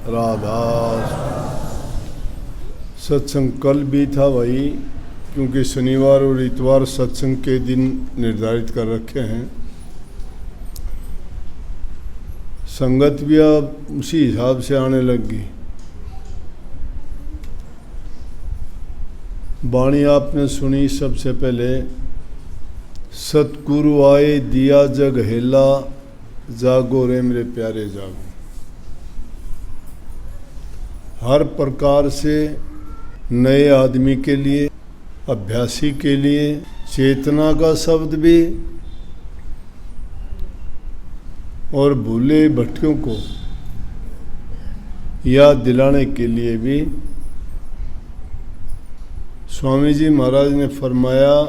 राधा। सत्संग कल भी था भाई, क्योंकि शनिवार और इतवार सत्संग के दिन निर्धारित कर रखे हैं। संगत भी अब उसी हिसाब से आने लगी। वाणी आपने सुनी सबसे पहले, सतगुरु आए दिया जग हेला, जागो रे मेरे प्यारे जागो। हर प्रकार से नए आदमी के लिए, अभ्यासी के लिए चेतना का शब्द भी और भूले भटकों को याद दिलाने के लिए भी स्वामी जी महाराज ने फरमाया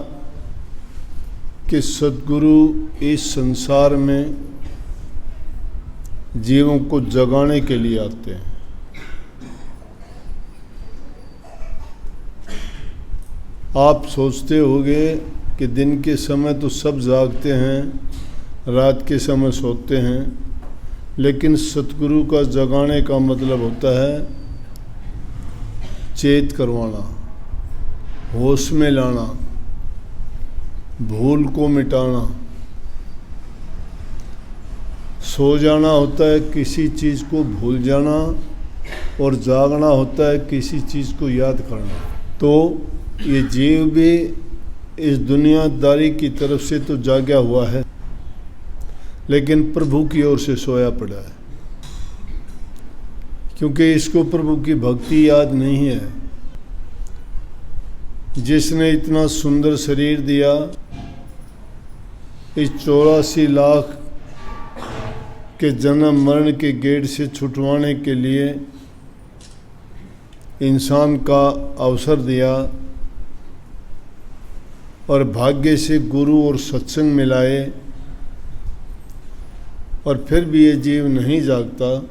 कि सतगुरु इस संसार में जीवों को जगाने के लिए आते हैं। आप सोचते होंगे कि दिन के समय तो सब जागते हैं, रात के समय सोते हैं, लेकिन सतगुरु का जगाने का मतलब होता है चेत करवाना, होश में लाना, भूल को मिटाना। सो जाना होता है किसी चीज़ को भूल जाना, और जागना होता है किसी चीज़ को याद करना। तो ये जीव भी इस दुनियादारी की तरफ से तो जागा हुआ है, लेकिन प्रभु की ओर से सोया पड़ा है, क्योंकि इसको प्रभु की भक्ति याद नहीं है। जिसने इतना सुंदर शरीर दिया, इस 84 लाख के जन्म मरण के गेड़ से छुटवाने के लिए इंसान का अवसर दिया, और भाग्य से गुरु और सत्संग मिलाए, और फिर भी ये जीव नहीं जागता।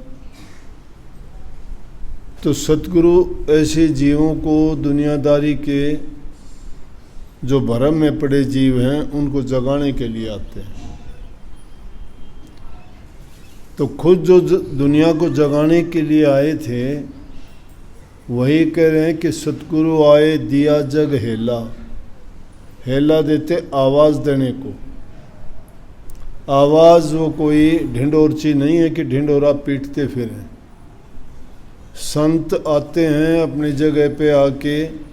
तो सतगुरु ऐसे जीवों को, दुनियादारी के जो भरम में पड़े जीव हैं, उनको जगाने के लिए आते हैं। तो खुद जो दुनिया को जगाने के लिए आए थे, वही कह रहे हैं कि सतगुरु आए दिया जग हेला। हेला देते आवाज़ देने को। आवाज़ वो कोई ढिंडोरची नहीं है कि ढिंडोरा पीटते फिरें। संत आते हैं अपनी जगह पे आके,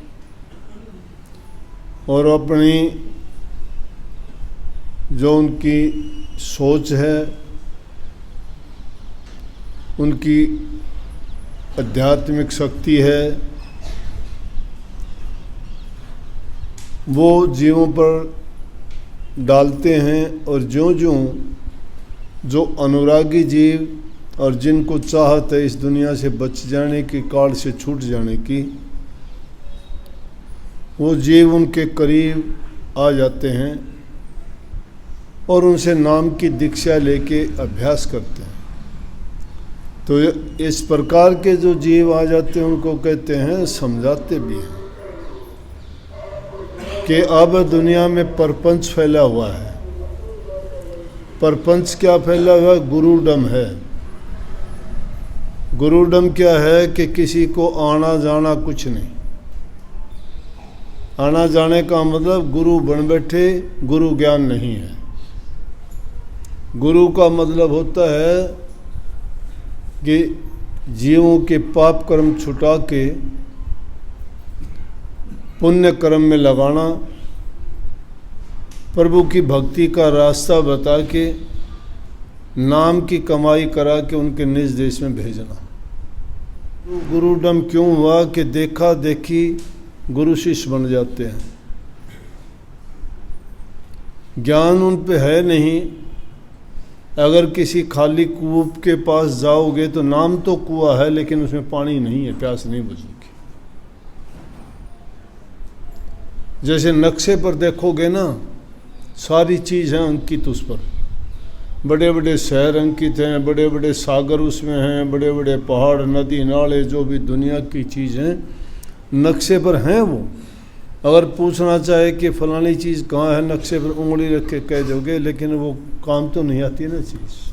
और अपनी जो उनकी सोच है, उनकी आध्यात्मिक शक्ति है, वो जीवों पर डालते हैं। और ज्यों-ज्यों जो अनुरागी जीव और जिनको चाहत है इस दुनिया से बच जाने की, काल से छूट जाने की, वो जीव उनके करीब आ जाते हैं और उनसे नाम की दीक्षा लेके अभ्यास करते हैं। तो इस प्रकार के जो जीव आ जाते हैं उनको कहते हैं, समझाते भी हैं कि अब दुनिया में परपंच फैला हुआ है। परपंच क्या फैला हुआ है? गुरुडम है। गुरुडम क्या है कि किसी को आना जाना कुछ नहीं। आना जाने का मतलब गुरु बन बैठे, गुरु ज्ञान नहीं है। गुरु का मतलब होता है कि जीवों के पाप कर्म छुटा के पुण्य कर्म में लगाना, प्रभु की भक्ति का रास्ता बता के, नाम की कमाई करा के उनके निज देश में भेजना। गुरुडम क्यों हुआ कि देखा देखी गुरु शिष्य बन जाते हैं। ज्ञान उन पे है नहीं। अगर किसी खाली कुएं के पास जाओगे तो नाम तो कुआं है, लेकिन उसमें पानी नहीं है, प्यास नहीं बुझेगी। जैसे नक्शे पर देखोगे ना, सारी चीज़ है अंकित उस पर। बड़े बड़े शहर अंकित हैं, बड़े बड़े सागर उसमें हैं, बड़े बड़े पहाड़, नदी, नाले, जो भी दुनिया की चीज़ हैं नक्शे पर हैं। वो अगर पूछना चाहे कि फलानी चीज़ कहाँ है, नक्शे पर उंगली रख के कह दोगे, लेकिन वो काम तो नहीं आती ना चीज़।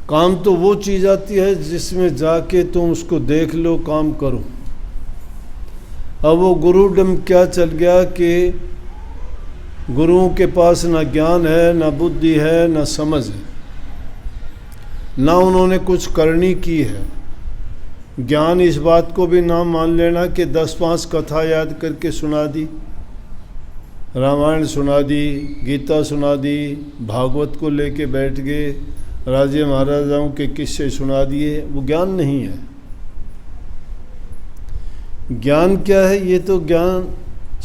काम तो वो चीज़ आती है जिसमें जाके तुम उसको देख लो, काम करो। अब वो गुरुडम क्या चल गया कि गुरुओं के पास ना ज्ञान है, ना बुद्धि है, ना समझ है, ना उन्होंने कुछ करनी की है। ज्ञान इस बात को भी ना मान लेना कि 10-5 कथा याद करके सुना दी, रामायण सुना दी, गीता सुना दी, भागवत को लेके बैठ गए, राजे महाराजाओं के किस्से सुना दिए, वो ज्ञान नहीं है। ज्ञान क्या है? ये तो ज्ञान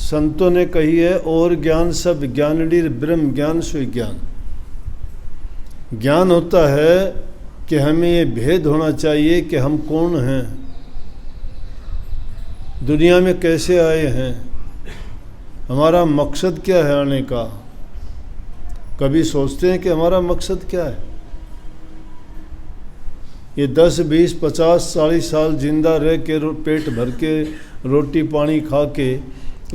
संतों ने कही है, और ज्ञान सब ज्ञानडीर ब्रह्म ज्ञान सोई ज्ञान। ज्ञान होता है कि हमें ये भेद होना चाहिए कि हम कौन हैं, दुनिया में कैसे आए हैं, हमारा मकसद क्या है आने का। कभी सोचते हैं कि हमारा मकसद क्या है? ये 10, 20, 50, 40 साल जिंदा रह के पेट भर के रोटी पानी खा के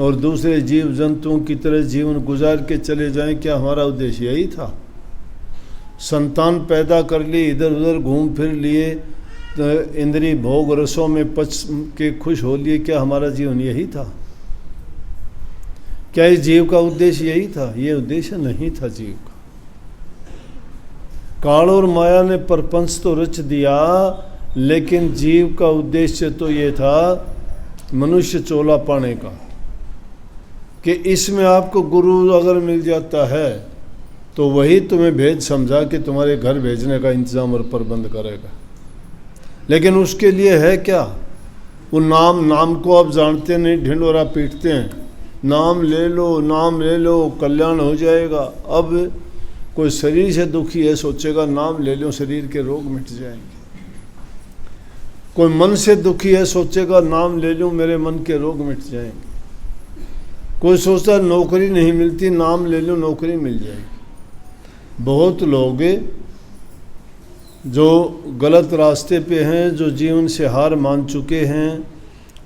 और दूसरे जीव जंतुओं की तरह जीवन गुजार के चले जाएं, क्या हमारा उद्देश्य यही था? संतान पैदा कर ली, इधर उधर घूम फिर लिए, तो इंद्रिय भोग रसों में पच के खुश हो लिए, क्या हमारा जीवन यही था? क्या इस जीव का उद्देश्य यही था? ये उद्देश्य नहीं था जीव का। काल और माया ने प्रपंच तो रच दिया, लेकिन जीव का उद्देश्य तो ये था मनुष्य चोला पाने का, कि इसमें आपको गुरु अगर मिल जाता है तो वही तुम्हें भेज समझा कि तुम्हारे घर भेजने का इंतजाम और प्रबंध करेगा। लेकिन उसके लिए है क्या? वो नाम को आप जानते नहीं, ढिंढोरा पीटते हैं, नाम ले लो कल्याण हो जाएगा। अब कोई शरीर से दुखी है, सोचेगा नाम ले लो शरीर के रोग मिट जाएंगे। कोई मन से दुखी है, सोचेगा नाम ले लूँ मेरे मन के रोग मिट जाएंगे। कोई सोचता नौकरी नहीं मिलती, नाम ले लूँ नौकरी मिल जाएगी। बहुत लोग जो गलत रास्ते पे हैं, जो जीवन से हार मान चुके हैं,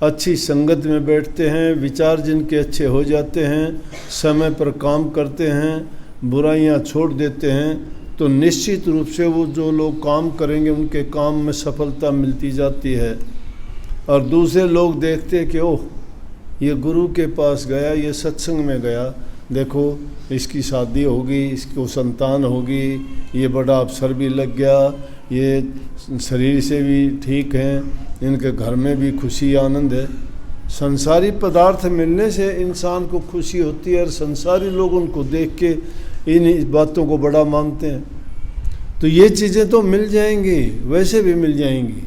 अच्छी संगत में बैठते हैं, विचार जिनके अच्छे हो जाते हैं, समय पर काम करते हैं, बुराइयां छोड़ देते हैं, तो निश्चित रूप से वो जो लोग काम करेंगे उनके काम में सफलता मिलती जाती है। और दूसरे लोग देखते हैं कि ओह ये गुरु के पास गया, ये सत्संग में गया, देखो इसकी शादी होगी, इसको संतान होगी, ये बड़ा अफसर भी लग गया, ये शरीर से भी ठीक हैं, इनके घर में भी खुशी आनंद है। संसारी पदार्थ मिलने से इंसान को खुशी होती है, और संसारी लोग उनको देख के इन बातों को बड़ा मानते हैं। तो ये चीज़ें तो मिल जाएंगी, वैसे भी मिल जाएंगी,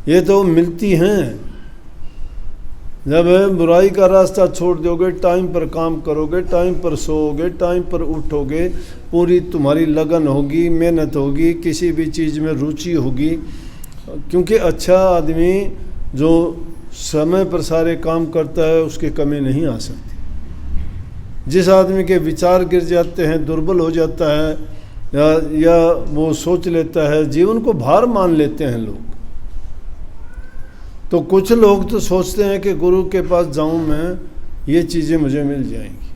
ये तो मिलती हैं। जब बुराई का रास्ता छोड़ दोगे, टाइम पर काम करोगे, टाइम पर सोओगे, टाइम पर उठोगे, पूरी तुम्हारी लगन होगी, मेहनत होगी, किसी भी चीज़ में रुचि होगी। क्योंकि अच्छा आदमी जो समय पर सारे काम करता है उसकी कमी नहीं आ सकती। जिस आदमी के विचार गिर जाते हैं, दुर्बल हो जाता है, या वो सोच लेता है, जीवन को भार मान लेते हैं लोग। तो कुछ लोग तो सोचते हैं कि गुरु के पास जाऊं मैं, ये चीज़ें मुझे मिल जाएंगी।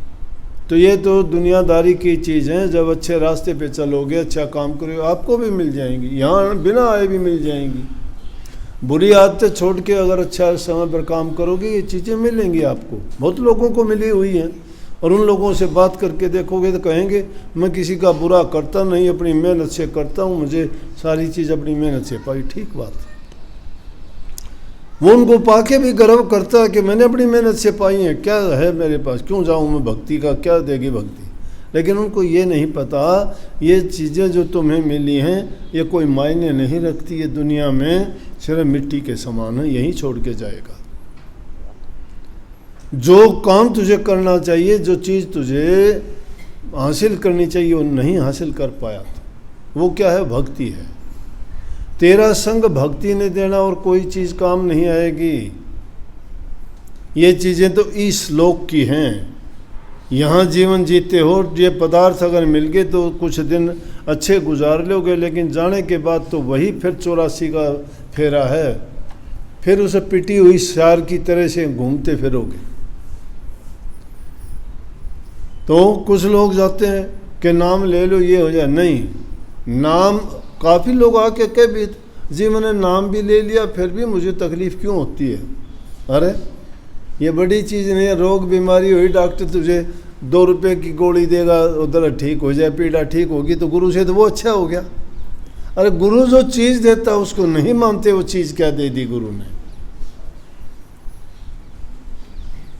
तो ये तो दुनियादारी की चीज़ है। जब अच्छे रास्ते पे चलोगे, अच्छा काम करोगे, आपको भी मिल जाएंगी, यहाँ बिना आए भी मिल जाएंगी। बुरी आदतें छोड़ के अगर अच्छा समय पर काम करोगे, ये चीज़ें मिलेंगी आपको। बहुत लोगों को मिली हुई हैं, और उन लोगों से बात करके देखोगे तो कहेंगे मैं किसी का बुरा करता नहीं, अपनी मेहनत से करता हूँ, मुझे सारी चीज़ अपनी मेहनत से पाई। ठीक बात है, वो उनको पाके भी गर्व करता है कि मैंने अपनी मेहनत से पाई है, क्या है मेरे पास, क्यों जाऊँ मैं भक्ति का, क्या देगी भक्ति। लेकिन उनको ये नहीं पता ये चीज़ें जो तुम्हें मिली हैं ये कोई मायने नहीं रखती, ये दुनिया में सिर्फ मिट्टी के समान है, यहीं छोड़ के जाएगा। जो काम तुझे करना चाहिए, जो चीज़ तुझे हासिल करनी चाहिए वो नहीं हासिल कर पाया, वो क्या है? भक्ति है। तेरा संग भक्ति ने देना और कोई चीज़ काम नहीं आएगी। ये चीज़ें तो इस लोक की हैं, यहाँ जीवन जीते हो, ये पदार्थ अगर मिल गए तो कुछ दिन अच्छे गुजार लोगे, लेकिन जाने के बाद तो वही फिर 84 का फेरा है, फिर उसे पिटी हुई सार की तरह से घूमते फिरोगे। तो कुछ लोग जाते हैं कि नाम ले लो ये हो जाए, नहीं। नाम काफ़ी लोग आके कह भी जी मैंने नाम भी ले लिया फिर भी मुझे तकलीफ़ क्यों होती है। अरे ये बड़ी चीज़ नहीं है, रोग बीमारी हुई डॉक्टर तुझे 2 रुपये की गोली देगा, उधर ठीक हो जाए, पीड़ा ठीक होगी, तो गुरु से तो वो अच्छा हो गया। अरे गुरु जो चीज़ देता है उसको नहीं मानते, वो चीज़ क्या दे दी गुरु ने।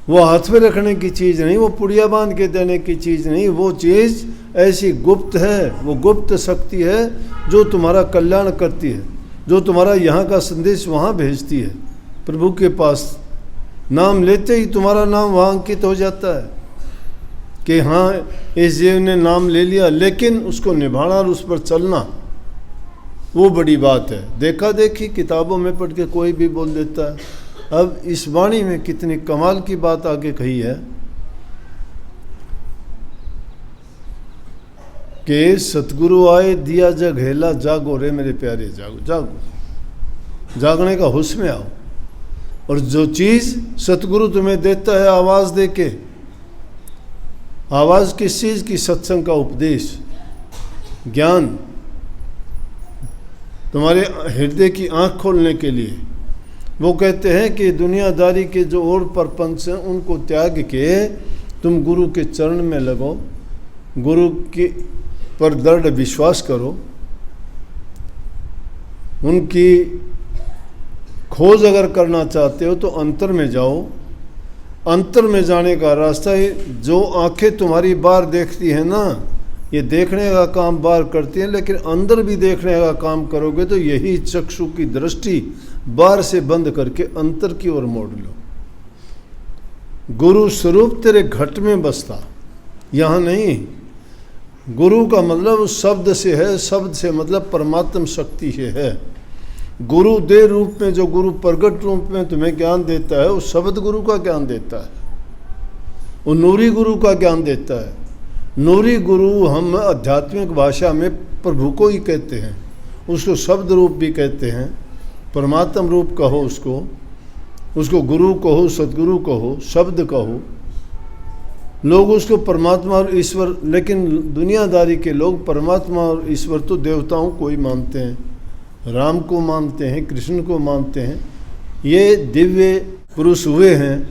वो हाथ में रखने की चीज़ नहीं, वो पुड़िया बांध के देने की चीज़ नहीं, वो चीज़ ऐसी गुप्त है, वो गुप्त शक्ति है जो तुम्हारा कल्याण करती है, जो तुम्हारा यहाँ का संदेश वहाँ भेजती है प्रभु के पास। नाम लेते ही तुम्हारा नाम वहाँ अंकित हो जाता है कि हाँ इस जीव ने नाम ले लिया, लेकिन उसको निभाना और उस पर चलना वो बड़ी बात है। देखा देखी किताबों में पढ़ के कोई भी बोल देता है। अब इस वाणी में कितनी कमाल की बात आगे कही है कि सतगुरु आए दिया जग हेला, जागो रे मेरे प्यारे जागो, जागो, जागने का होश में आओ। और जो चीज़ सतगुरु तुम्हें देता है आवाज़ दे के, आवाज़ किस चीज़ की? सत्संग का उपदेश, ज्ञान, तुम्हारे हृदय की आँख खोलने के लिए। वो कहते हैं कि दुनियादारी के जो और परपंच हैं उनको त्याग के तुम गुरु के चरण में लगो, गुरु के पर दृढ़ विश्वास करो, उनकी खोज अगर करना चाहते हो तो अंतर में जाओ। अंतर में जाने का रास्ता ही, जो आंखें तुम्हारी बाहर देखती हैं ना, ये देखने का काम बाहर करती हैं, लेकिन अंदर भी देखने का काम करोगे तो यही चक्षु की दृष्टि बाहर से बंद करके अंतर की ओर मोड़ लो। गुरु स्वरूप तेरे घट में बसता, यहाँ नहीं। गुरु का मतलब उस शब्द से है, शब्द से मतलब परमात्म शक्ति से है। गुरु दे रूप में, जो गुरु प्रगट रूप में तुम्हें ज्ञान देता है, उस शब्द गुरु का ज्ञान देता है, वो नूरी गुरु का ज्ञान देता है। नूरी गुरु हम आध्यात्मिक भाषा में प्रभु को ही कहते हैं, उसको शब्द रूप भी कहते हैं, परमात्म रूप कहो उसको गुरु कहो, सदगुरु कहो, शब्द कहो। लोग उसको परमात्मा और ईश्वर, लेकिन दुनियादारी के लोग परमात्मा और ईश्वर तो देवताओं को ही मानते हैं, राम को मानते हैं, कृष्ण को मानते हैं। ये दिव्य पुरुष हुए हैं,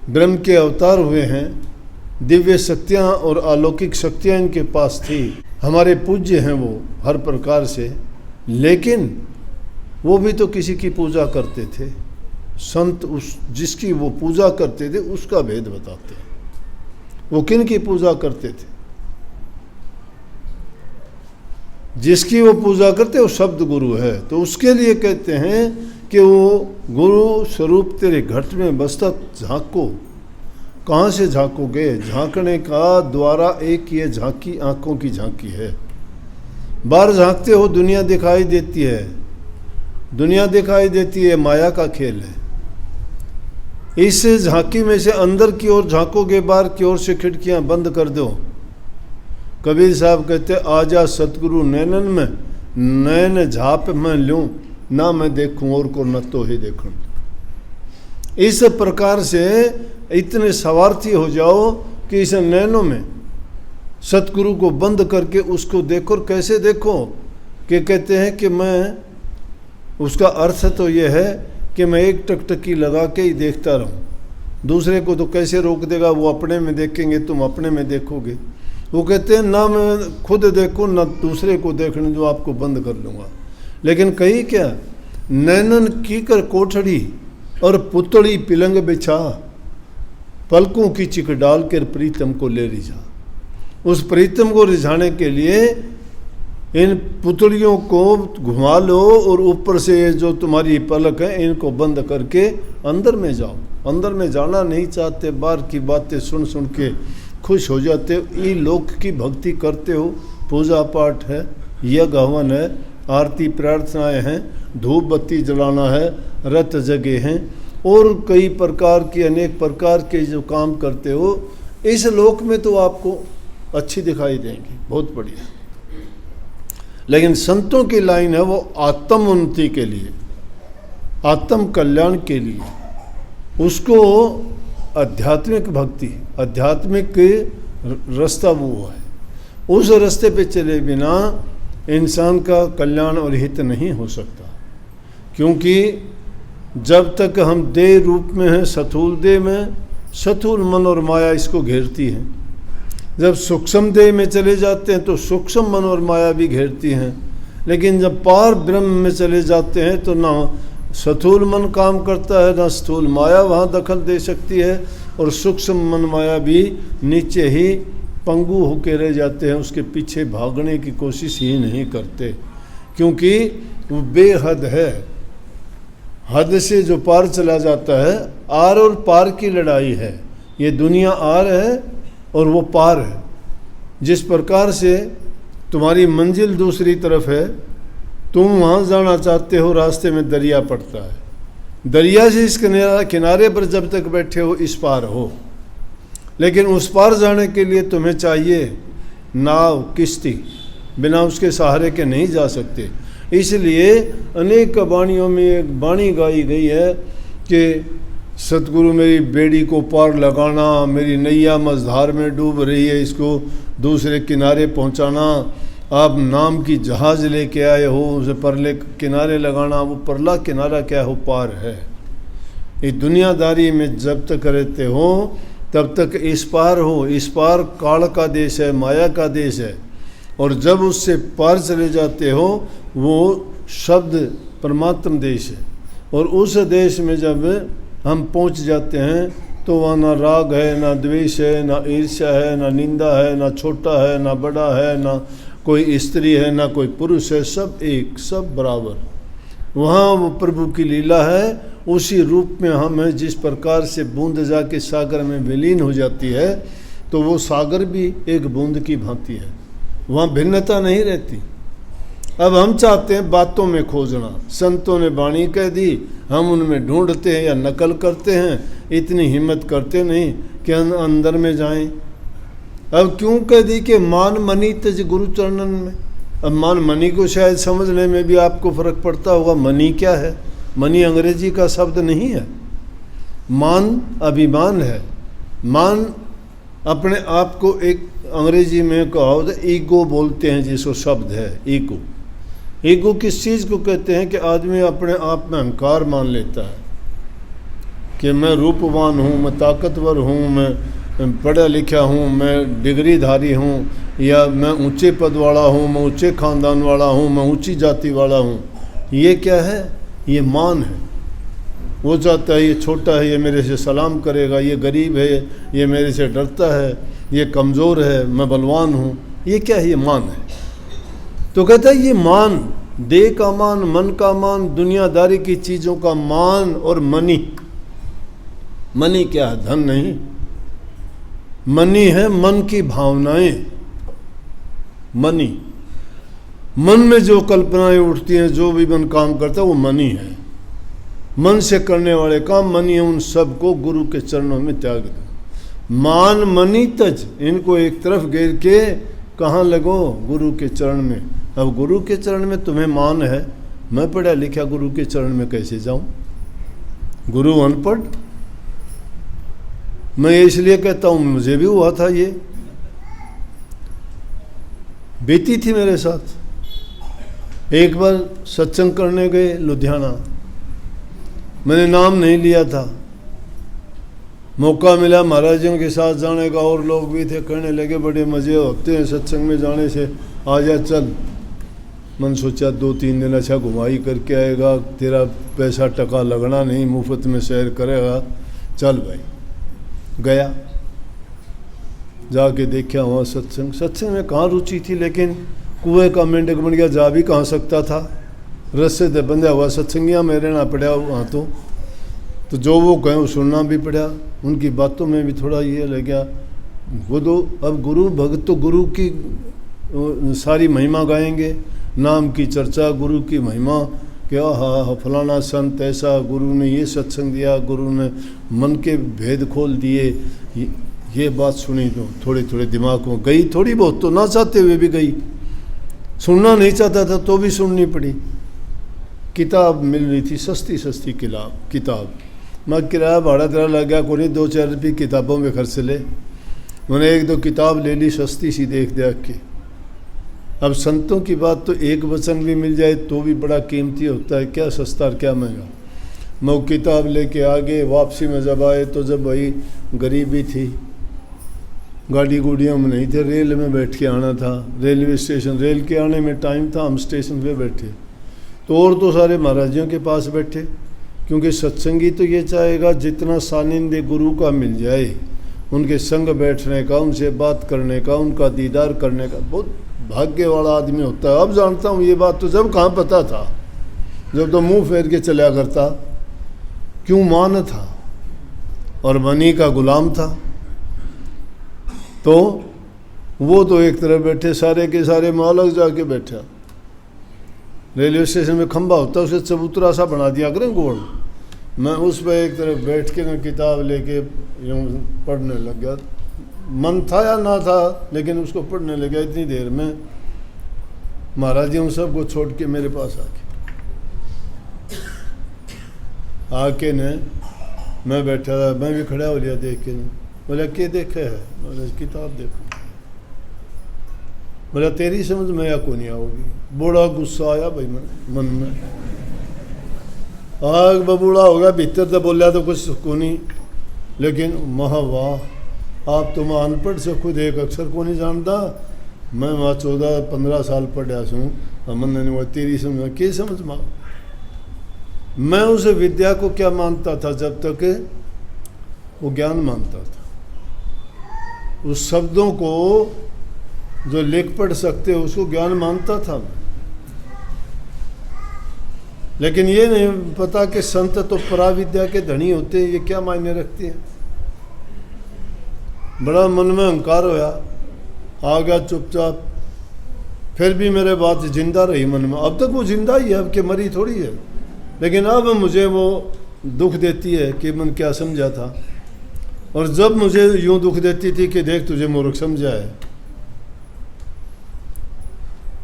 ब्रह्म के अवतार हुए हैं, दिव्य शक्तियाँ और अलौकिक शक्तियाँ इनके पास थी। हमारे पूज्य हैं वो हर प्रकार से, लेकिन वो भी तो किसी की पूजा करते थे। संत उस जिसकी वो पूजा करते थे उसका भेद बताते हैं। वो किन की पूजा करते थे? जिसकी वो पूजा करते वो शब्द गुरु है। तो उसके लिए कहते हैं कि वो गुरु स्वरूप तेरे घट में बसता, झांको। कहाँ से झांकोगे? झांकने का द्वारा एक ये झांकी, आंखों की झांकी है। बाहर झांकते हो दुनिया दिखाई देती है, दुनिया दिखाई देती है, माया का खेल है। इस झांकी में से अंदर की ओर झांकोगे, बाहर की ओर से खिड़कियां बंद कर दो। कबीर साहब कहते आजा सतगुरु नैनन में, नैन झाप मैं लूँ, ना मैं देखूं और को न तो ही देखूं। इस प्रकार से इतने स्वार्थी हो जाओ कि इस नैनों में सतगुरु को बंद करके उसको देखो। कैसे देखो? कि कहते हैं कि मैं, उसका अर्थ तो ये है कि मैं एक टकटकी लगा के ही देखता रहूं, दूसरे को तो कैसे रोक देगा? वो अपने में देखेंगे, तुम अपने में देखोगे। वो कहते हैं ना मैं खुद देखूं ना दूसरे को देखने जो आपको बंद कर लूँगा। लेकिन कही क्या, नैनन की कर कोठड़ी और पुतड़ी पिलंग बिछा, पलकों की चिक डाल कर प्रीतम को ले रिझा। उस प्रीतम को रिझाने के लिए इन पुतलियों को घुमा लो और ऊपर से जो तुम्हारी पलक है इनको बंद करके अंदर में जाओ। अंदर में जाना नहीं चाहते, बाहर की बातें सुन सुन के खुश हो जाते हो। ये लोक की भक्ति करते हो, पूजा पाठ है, यज्ञ हवन है, आरती प्रार्थनाएं हैं, धूप बत्ती जलाना है, रत जगे हैं और कई प्रकार की अनेक प्रकार के जो काम करते हो, इस लोक में तो आपको अच्छी दिखाई देंगी, बहुत बढ़िया। लेकिन संतों की लाइन है वो आत्म उन्नति के लिए, आत्म कल्याण के लिए। उसको आध्यात्मिक भक्ति, आध्यात्मिक रास्ता वो है उस रास्ते पे चले बिना इंसान का कल्याण और हित नहीं हो सकता। क्योंकि जब तक हम देह रूप में हैं, स्थूल देह में, स्थूल मन और माया इसको घेरती हैं। जब सूक्ष्म देह में चले जाते हैं तो सूक्ष्म मन और माया भी घेरती हैं। लेकिन जब पार ब्रह्म में चले जाते हैं तो ना स्थूल मन काम करता है, ना स्थूल माया वहाँ दखल दे सकती है, और सूक्ष्म मन माया भी नीचे ही पंगु होके रह जाते हैं, उसके पीछे भागने की कोशिश ही नहीं करते, क्योंकि वो बेहद है। हद से जो पार चला जाता है, आर और पार की लड़ाई है। ये दुनिया आर है और वो पार है। जिस प्रकार से तुम्हारी मंजिल दूसरी तरफ है, तुम वहाँ जाना चाहते हो, रास्ते में दरिया पड़ता है, दरिया से इस किनारे पर जब तक बैठे हो इस पार हो, लेकिन उस पार जाने के लिए तुम्हें चाहिए नाव, किश्ती। बिना उसके सहारे के नहीं जा सकते। इसलिए अनेक वाणियों में एक वाणी गाई गई है कि सतगुरु मेरी बेड़ी को पार लगाना, मेरी नैया मझधार में डूब रही है, इसको दूसरे किनारे पहुंचाना। आप नाम की जहाज लेके आए हो, उसे परले किनारे लगाना। वो परला किनारा क्या हो? पार है। इस दुनियादारी में जब तक रहते हो तब तक इस पार हो। इस पार काल का देश है, माया का देश है, और जब उससे पार चले जाते हो वो शब्द परमात्म देश है। और उस देश में जब हम पहुंच जाते हैं तो वहाँ ना राग है, ना द्वेष है, ना ईर्ष्या है, ना निंदा है, ना छोटा है, ना बड़ा है, ना कोई स्त्री है, ना कोई पुरुष है, सब एक, सब बराबर। वहाँ वो प्रभु की लीला है। उसी रूप में हम हैं। जिस प्रकार से बूंद जाके सागर में विलीन हो जाती है तो वो सागर भी एक बूंद की भांति है, वहाँ भिन्नता नहीं रहती। अब हम चाहते हैं बातों में खोजना। संतों ने वाणी कह दी, हम उनमें ढूंढते हैं या नकल करते हैं, इतनी हिम्मत करते नहीं कि अंदर में जाएं। अब क्यों कह दी कि मान मनी तज गुरु चरणन में। अब मान मनी को शायद समझने में भी आपको फर्क पड़ता होगा। मनी क्या है? मनी अंग्रेजी का शब्द नहीं है। मान अभिमान है। मान अपने आप को एक अंग्रेजी में कहो तो ईगो बोलते हैं, जिसको शब्द है ईगो। ईगो किस चीज़ को कहते हैं कि आदमी अपने आप में अहंकार मान लेता है कि मैं रूपवान हूँ, मैं ताकतवर हूँ, मैं पढ़ा लिखा हूँ, मैं डिग्रीधारी हूँ, या मैं ऊंचे पद वाला हूँ, मैं ऊंचे खानदान वाला हूँ, मैं ऊंची जाति वाला हूँ। ये क्या है? ये मान है। वो चाहता है ये छोटा है, ये मेरे से सलाम करेगा, ये गरीब है, ये मेरे से डरता है, ये कमज़ोर है, मैं बलवान हूँ। ये क्या है? ये मान है। तो कहता है ये मान, देह का मान, मन का मान, दुनियादारी की चीज़ों का मान और मनी। मनी क्या है? धन नहीं। मनी है मन की भावनाएं। मनी, मन में जो कल्पनाएं उठती हैं, जो भी मन काम करता है वो मनी है। मन से करने वाले काम मनी है। उन सब को गुरु के चरणों में त्याग दो। मान मनी तज, इनको एक तरफ घेर के कहाँ लगो? गुरु के चरण में। अब गुरु के चरण में तुम्हें मान है, मैं पढ़ा लिखा गुरु के चरण में कैसे जाऊं? गुरु अनपढ़। मैं इसलिए कहता हूं, मुझे भी हुआ था, ये बीती थी मेरे साथ। एक बार सत्संग करने गए लुधियाना, मैंने नाम नहीं लिया था, मौका मिला महाराजों के साथ जाने का, और लोग भी थे। कहने लगे बड़े मज़े होते हैं सत्संग में जाने से, आ जा चल। मन सोचा 2-3 दिन अच्छा घुमाई करके आएगा, तेरा पैसा टका लगना नहीं, मुफ्त में सैर करेगा, चल भाई। गया, जाके देखा वहाँ सत्संग। सत्संग में कहाँ रुचि थी, लेकिन कुएं का मेंढक बन गया, जा भी कहाँ सकता था। रस्से से बंधा हुआ सत्संगियाँ में रहना पड़ा वहाँ। तो जो वो कहें वो सुनना भी पड़ा। उनकी बातों में भी थोड़ा ये लग गया। वो तो अब गुरु भक्त तो गुरु की सारी महिमा गाएंगे, नाम की चर्चा, गुरु की महिमा, क्या हाँ फलाना संत ऐसा, गुरु ने ये सत्संग दिया, गुरु ने मन के भेद खोल दिए। ये बात सुनी तो थोड़ी थोड़ी दिमाग में गई, थोड़ी बहुत तो ना चाहते हुए भी गई। सुनना नहीं चाहता था तो भी सुननी पड़ी। किताब मिल रही थी, सस्ती सस्ती किताब। मैं किराया भाड़ा तेरा लग गया, कोई 2-4 रुपये किताबों में खर्च ले। मैंने 1-2 किताब ले ली सस्ती सी, देख के अब संतों की बात तो एक वचन भी मिल जाए तो भी बड़ा कीमती होता है, क्या सस्ता और क्या महंगा। मैं वो किताब लेके आगे वापसी में जब आए तो जब भाई गरीबी थी, गाड़ी गुड़ियों में नहीं थे, रेल में बैठ के आना था, रेलवे स्टेशन, रेल के आने में टाइम था, हम स्टेशन पे बैठे तो और तो सारे महाराजियों के पास बैठे, क्योंकि सत्संगी तो ये चाहेगा जितना सानिध्य गुरु का मिल जाए, उनके संग बैठने का, उनसे बात करने का, उनका दीदार करने का। बहुत भाग्य वाला आदमी होता है। अब जानता हूँ ये बात तो जब कहाँ पता था, जब तो मुंह फेर के चला करता, क्यों मान था और मनी का गुलाम था। तो वो तो एक तरफ बैठे, सारे के सारे मैं अलग जाके बैठा। रेलवे स्टेशन में खंबा होता है, उसे चबूतरा सा बना दिया करें गोल, मैं उस पर एक तरफ बैठ के ना किताब लेके यूँ पढ़ने लग गया। मन था या ना था, लेकिन उसको पढ़ने लग गया। इतनी देर में महाराज जी उन सबको छोड़ के मेरे पास आके ने मैं बैठा था, मैं भी खड़ा हो लिया देख के। बोला क्या देखे है? बोला किताब देखो। बोला तेरी समझ में या को नहीं आओगी। बड़ा गुस्सा आया भाई मन में, आग बबूढ़ा होगा भीतर तो बोलिया तो कुछ को नहीं, लेकिन महा वाह आप तो मैं अनपढ़ से खुद एक अक्षर को नहीं जानता, मैं वहाँ 14-15 साल पढ़ा सूँ, मन ने वो तेरी समझ में क्या समझ में। मैं उसे विद्या को क्या मानता था जब तक वो ज्ञान मानता था, उस शब्दों को जो लिख पढ़ सकते हो उसको ज्ञान मानता था मैं। लेकिन ये नहीं पता कि संत तो पराविद्या के धनी होते हैं, ये क्या मायने रखते हैं। बड़ा मन में अहंकार होया, आ गया चुपचाप। फिर भी मेरे बात जिंदा रही मन में, अब तक वो जिंदा ही है, अब के मरी थोड़ी है। लेकिन अब मुझे वो दुख देती है कि मन क्या समझा था, और जब मुझे यूं दुख देती थी कि देख तुझे मूर्ख समझा है,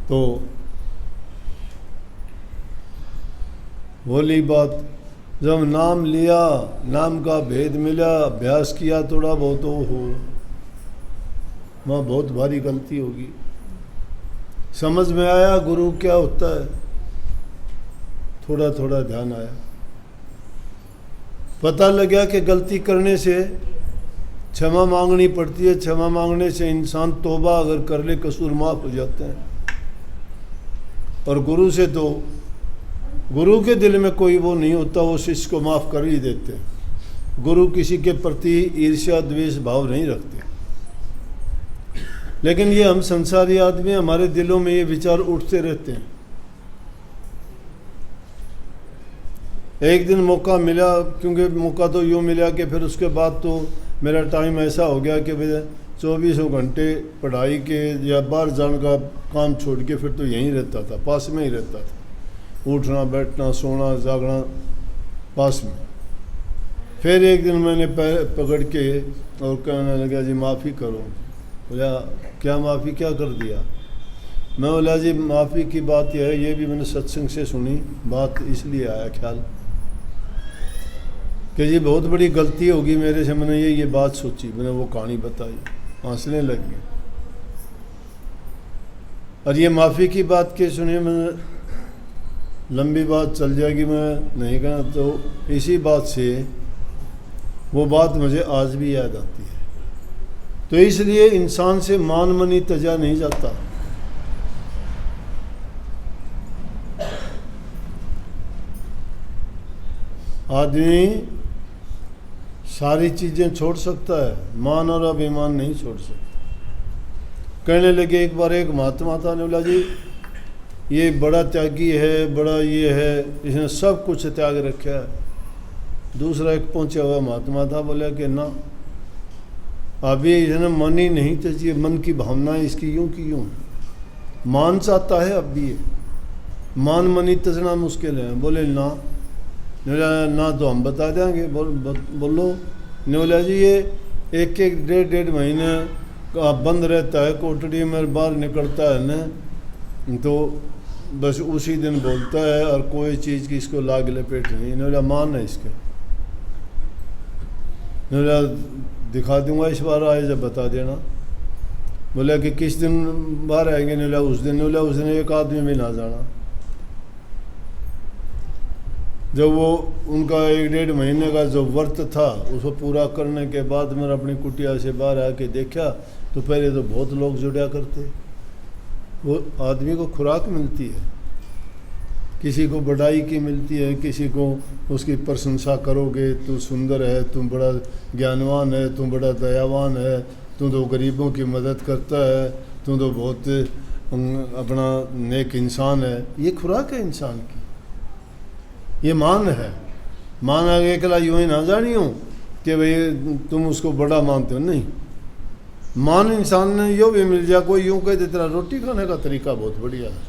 तो बोली बात। जब नाम लिया, नाम का भेद मिला, अभ्यास किया थोड़ा बहुत, हो वहाँ बहुत भारी गलती होगी। समझ में आया गुरु क्या होता है, थोड़ा थोड़ा ध्यान आया, पता लगा कि गलती करने से क्षमा मांगनी पड़ती है, क्षमा मांगने से इंसान तौबा अगर कर ले कसूर माफ हो जाते हैं। और गुरु से तो गुरु के दिल में कोई वो नहीं होता, वो शिष्य को माफ़ कर ही देते हैं। गुरु किसी के प्रति ईर्ष्या द्वेष भाव नहीं रखते। लेकिन ये हम संसारी आदमी, हमारे दिलों में ये विचार उठते रहते हैं। एक दिन मौका मिला, क्योंकि मौका तो यूँ मिला कि फिर उसके बाद तो मेरा टाइम ऐसा हो गया कि 24 घंटे पढ़ाई के या बाहर जाने का काम छोड़ के फिर तो यहीं रहता था, पास में ही रहता था। उठना बैठना सोना जागना पास में। फिर एक दिन मैंने पैर पकड़ के और कहने लगा जी माफ़ी करो। बोला क्या माफ़ी, क्या कर दिया? मैं बोला जी माफ़ी की बात यह है, ये भी मैंने सत्संग से सुनी बात, इसलिए आया ख्याल कि जी बहुत बड़ी गलती होगी मेरे से। मैंने ये बात सोची, मैंने वो कहानी बताई, हंसने लग गए। और ये माफ़ी की बात के सुनिए, मैंने लंबी बात चल जाएगी, मैं नहीं कहना। तो इसी बात से वो बात मुझे आज भी याद आती है। तो इसलिए इंसान से मान मनी तजा नहीं जाता। आदमी सारी चीज़ें छोड़ सकता है, मान और अभिमान नहीं छोड़ सकता। कहने लगे एक बार एक महात्मा था, ने बोला जी ये बड़ा त्यागी है, बड़ा ये है, इसने सब कुछ त्याग रखा है। दूसरा एक पहुंचा हुआ महात्मा था, बोला कि ना अभी इसने मन ही नहीं तजी, मन की भावना इसकी यूं की यूं, मान चाहता है अब भी, मान मनी तजना मुश्किल है। बोले ना, ना तो हम बता देंगे। बोलो। ने बोला जी ये 1-1 डेढ़ महीने का बंद रहता है कोठड़ी में, बाहर निकलता है न तो बस उसी दिन बोलता है, और कोई चीज़ की इसको लाग लपेट नहीं। ने बोला मान है इसके। ने बोला दिखा दूंगा इस बार आए जब बता देना। बोला कि किस दिन बाहर आएंगे, नहीं बोला उस दिन एक आदमी भी ना जाना। जब वो उनका 1-1.5 महीने का जो व्रत था उसको पूरा करने के बाद मैंने अपनी कुटिया से बाहर आके देखा तो पहले तो बहुत लोग जुड़ा करते। वो आदमी को खुराक मिलती है, किसी को बढ़ाई की मिलती है, किसी को उसकी प्रशंसा करोगे, तू सुंदर है, तू बड़ा ज्ञानवान है, तू बड़ा दयावान है, तू तो गरीबों की मदद करता है, तू तो बहुत अपना नेक इंसान है। ये खुराक है इंसान की, ये मान है। मान आगे अकेला यूँ ही ना जानी हो कि भाई तुम उसको बड़ा मानते हो, नहीं। मान इंसान ने यो भी मिल जाए, कोई यूँ कहते तेरा रोटी खाने का तरीका बहुत बढ़िया है,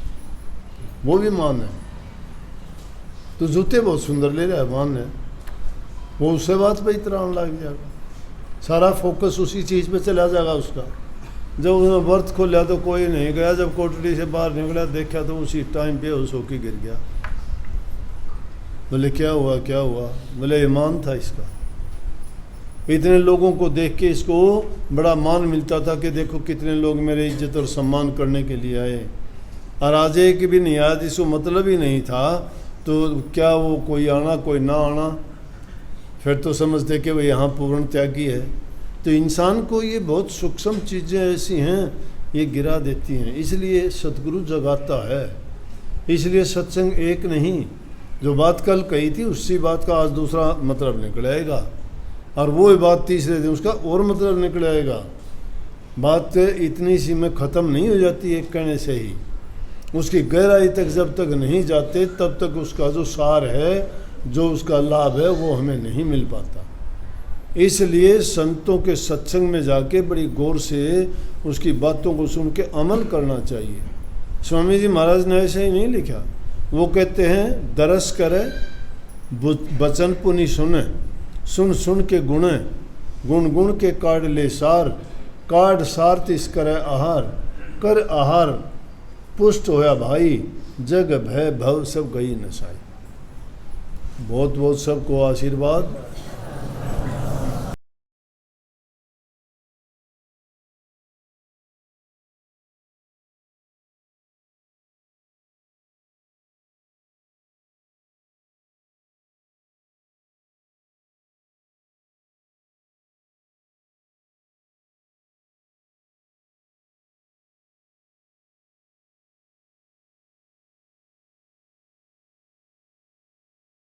वो भी मान है। तो जूते बहुत सुंदर ले रहा है, मान है। वो उससे बात पे इतरान लग जाएगा, सारा फोकस उसी चीज़ पे चला जाएगा उसका। जब उसने व्रत खोला तो कोई नहीं गया, जब कोठरी से बाहर निकला देखा तो उसी टाइम पे उस होके गिर गया। बोले क्या हुआ क्या हुआ? बोले ये मान था इसका। इतने लोगों को देख के इसको बड़ा मान मिलता था कि देखो कितने लोग मेरे इज्जत और सम्मान करने के लिए आए, और आज एक भी नहीं आया जिसको मतलब ही नहीं था, तो क्या वो कोई आना कोई ना आना, फिर तो समझते कि वह यहाँ पूर्ण त्यागी है। तो इंसान को ये बहुत सूक्ष्म चीज़ें ऐसी हैं ये गिरा देती हैं, इसलिए सतगुरु जगाता है। इसलिए सत्संग एक नहीं, जो बात कल कही थी उसी बात का आज दूसरा मतलब निकल आएगा, और वो बात तीसरे दिन उसका और मतलब निकल आएगा। बात इतनी सी में ख़त्म नहीं हो जाती एक कहने से ही, उसकी गहराई तक जब तक नहीं जाते तब तक उसका जो सार है, जो उसका लाभ है, वो हमें नहीं मिल पाता। इसलिए संतों के सत्संग में जाके बड़ी गौर से उसकी बातों को सुन के अमल करना चाहिए। स्वामी जी महाराज ने ऐसे ही नहीं लिखा, वो कहते हैं दरस करे बचन पुनि सुने, सुन सुन के गुणे, गुण गुण के काढ़ ले सार, काढ़ सार तिस करे आहार, कर आहार पुष्ट होया भाई, जग भय भव सब गई नसाई। बहुत बहुत सबको आशीर्वाद।